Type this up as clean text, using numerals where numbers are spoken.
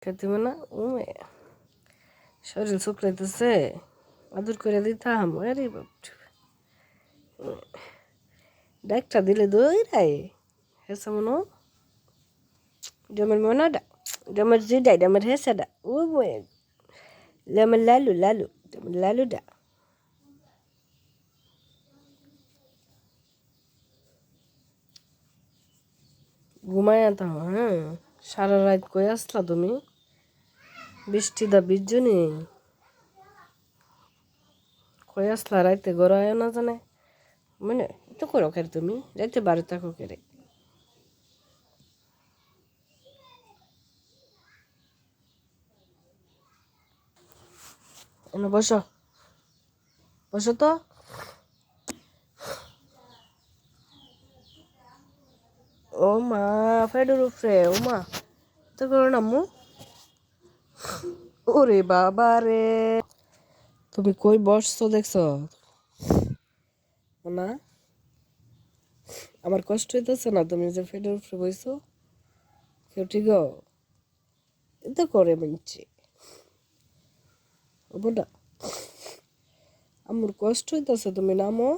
খেতে না ও শরীর শুকলাইতেছে আদর করে দিতাম আরে বাপ ডাকটা দিলে দই রায় হেসে মনো ডমের মনাডা ডমের জিডাই ডমের হেসাডা ও লেমের লালু লালু ডমের লালুডা ঘুমায় তো হ্যাঁ সারা রাত কই আসলা তুমি বৃষ্টি দা বিজুনি কই আসলা রাইতে গড়ায় না জানে মানে তো করো কেরে তুমি রাইতে বাড়ি থাকো কেরে এনে বসো বসো তো ও মা ফেডুর উপরে ও মা তো করো না আম্মু ওরে বাবা রে তুমি কই বসছো দেখছো না আমার কষ্ট হইতেছে না তুমি যে ফেডের উপরে বইছো কেউ ঠিক এটা করে মিনছি না আমার কষ্ট হইতেছে তুমি নামো